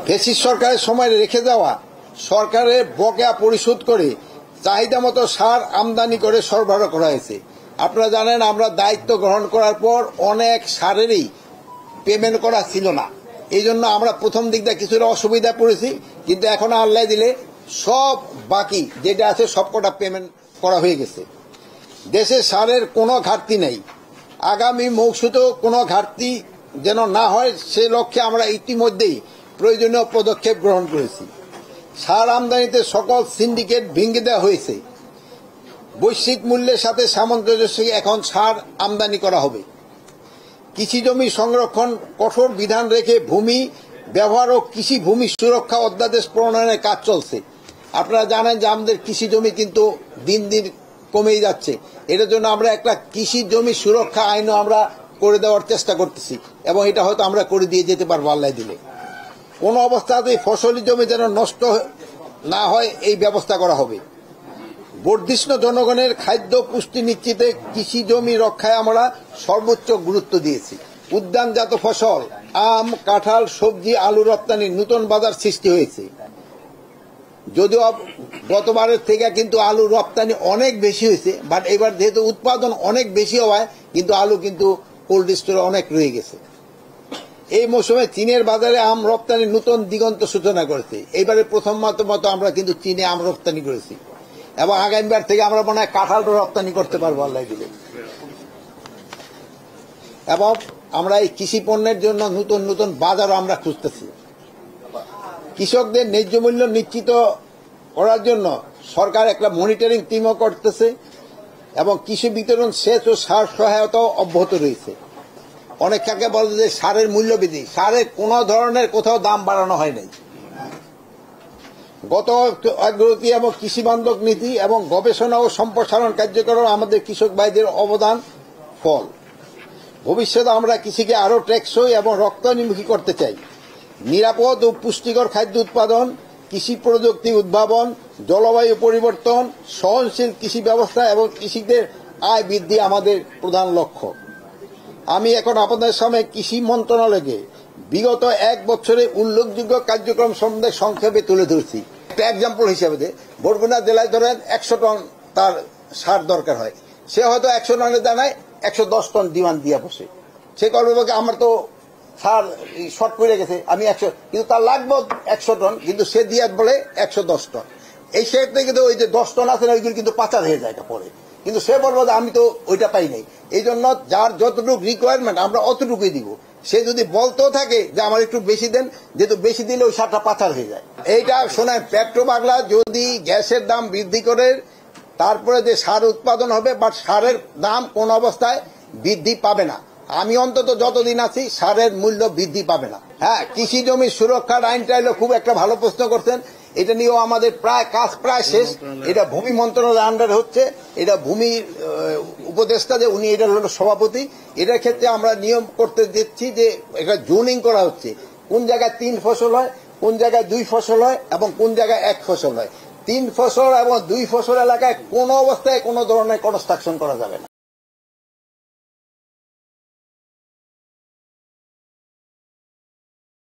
Fascist সরকারের সময় রেখে যাওয়া সরকারের বকেয়া পরিশোধ করে চাহিদা মতো সার আমদানি করে সরবরাহ করা হয়েছে। আপনারা জানেন, আমরা দায়িত্ব গ্রহণ করার পর অনেক সারেরই পেমেন্ট করা ছিল না। এই জন্য আমরা প্রথম দিকটা কিছুটা অসুবিধা পড়েছি, কিন্তু এখন আল্লাহ দিলে সব বাকি যেটা আছে সবকটা পেমেন্ট করা হয়ে গেছে। দেশে সারের কোনো ঘাটতি নেই। আগামী মৌসুমেও কোনো ঘাটতি যেন না হয় সে লক্ষ্যে আমরা ইতিমধ্যেই প্রয়োজনীয় পদক্ষেপ গ্রহণ করেছি। সার আমদানিতে সকল সিন্ডিকেট ভেঙে দেওয়া হয়েছে। বৈশ্বিক মূল্যের সাথে সামঞ্জস্য এখন সার আমদানি করা হবে। কৃষি জমি সংরক্ষণ কঠোর বিধান রেখে ভূমি ব্যবহার ও কৃষি ভূমি সুরক্ষা অধ্যাদেশ প্রণয়নের কাজ চলছে। আপনারা জানেন যে আমাদের কৃষি জমি কিন্তু দিন দিন কমেই যাচ্ছে। এটার জন্য আমরা একটা কৃষি জমি সুরক্ষা আইনও আমরা করে দেওয়ার চেষ্টা করতেছি, এবং এটা হয়তো আমরা করে দিয়ে যেতে পারবো আল্লাহ দিলে। কোনো অবস্থাতেই ফসলি জমি যেন নষ্ট না হয় এই ব্যবস্থা করা হবে। বর্ধিষ্ণু জনগণের খাদ্য পুষ্টি নিশ্চিতে কৃষি জমি রক্ষায় আমরা সর্বোচ্চ গুরুত্ব দিয়েছি। উদ্যানজাত ফসল, আম, কাঁঠাল, সবজি, আলু রপ্তানির নতুন বাজার সৃষ্টি হয়েছে। যদিও গতবারের থেকে কিন্তু আলু রপ্তানি অনেক বেশি হয়েছে, বাট এবার যেহেতু উৎপাদন অনেক বেশি হওয়ায় কিন্তু আলু কিন্তু কোল্ড স্টোরে অনেক রয়ে গেছে। এই মৌসুমে চীনের বাজারে আম রপ্তানির নতুন দিগন্ত সূচনা করেছে। এইবারে প্রথম মতো আমরা কিন্তু চীনে আম রপ্তানি করেছি, এবং আগামীবার থেকে আমরা মনে হয় কাঁঠাল রপ্তানি করতে পারবো আল্লাহ দিলে। এবং আমরা এই কৃষি পণ্যের জন্য নতুন নতুন বাজারও আমরা খুঁজতেছি। কৃষকদের ন্যায্য মূল্য নিশ্চিত করার জন্য সরকার একটা মনিটরিং টিমও করতেছে, এবং কৃষি বিতরণ, সেচ ও সার সহায়তাও অব্যাহত রয়েছে। অনেক কাকে বলে যে সারের মূল্য বৃদ্ধি, সারের কোনো ধরনের কোথাও দাম বাড়ানো হয় নাই। গত অগ্রগতি এবং কৃষি বান্ধব নীতি এবং গবেষণা ও সম্প্রসারণ কার্যক্রম আমাদের কৃষক ভাইদের অবদান ফল। ভবিষ্যতে আমরা কৃষিকে আরও টেকসই এবং রপ্তানিমুখী করতে চাই। নিরাপদ ও পুষ্টিকর খাদ্য উৎপাদন, কৃষি প্রযুক্তি উদ্ভাবন, জলবায়ু পরিবর্তন, সহনশীল কৃষি ব্যবস্থা এবং কৃষকদের আয় বৃদ্ধি আমাদের প্রধান লক্ষ্য। আমি এখন আপনাদের সামনে কৃষি মন্ত্রণালয়কে বিগত এক বছরে উল্লেখযোগ্য কার্যক্রম সম্বন্ধে সংক্ষেপে তুলে ধরছি। একটা এক্সাম্পল হিসেবে বরগুনা জেলায় ধরেন 100 টন তার সার দরকার হয়, সে হয়তো 100 টনের দানায় 110 টন ডিমান্ড দিয়ে বসে। সে করবে আমার তো সার শর্ট পড়ে গেছে, আমি 100, কিন্তু তার লাগবে 100 টন, কিন্তু সে দিয়ে বলে 110 টন। এই ক্ষেত্রে কিন্তু ওই যে 10 টন আছে না, ওইগুলো কিন্তু পাচার হয়ে যায় পরে, কিন্তু সে বলবো যে আমি তো ওইটা পাই নাই। এই জন্য যার যতটুকু রিকোয়ারমেন্ট আমরা অতটুকুই দিব। সে যদি বলতেও থাকে যে আমার একটু বেশি দেন, যেহেতু বেশি দিলে ওই সারটা পাচার হয়ে যায়। এইটা শোনায়, পেট্রো বাংলা যদি গ্যাসের দাম বৃদ্ধি করে তারপরে যে সার উৎপাদন হবে, বাট সারের দাম কোন অবস্থায় বৃদ্ধি পাবে না। আমি অন্তত যতদিন আছি সারের মূল্য বৃদ্ধি পাবে না। হ্যাঁ, কৃষি জমি সুরক্ষার আইনটা হলো খুব একটা ভালো প্রশ্ন করছেন। এটা নিয়েও আমাদের কাজ প্রায় শেষ। এটা ভূমি মন্ত্রণালয়ের আন্ডারে হচ্ছে। এটা ভূমি উপদেষ্টা যে উনি এটার হলো সভাপতি। এটার ক্ষেত্রে আমরা নিয়ম করতে দিচ্ছি যে এটা জোনিং করা হচ্ছে, কোন জায়গায় 3 ফসল হয়, কোন জায়গায় 2 ফসল হয়, এবং কোন জায়গায় 1 ফসল হয়। 3 ফসল এবং 2 ফসল এলাকায় কোনো অবস্থায় কোনো ধরনের কনস্ট্রাকশন করা যাবে না।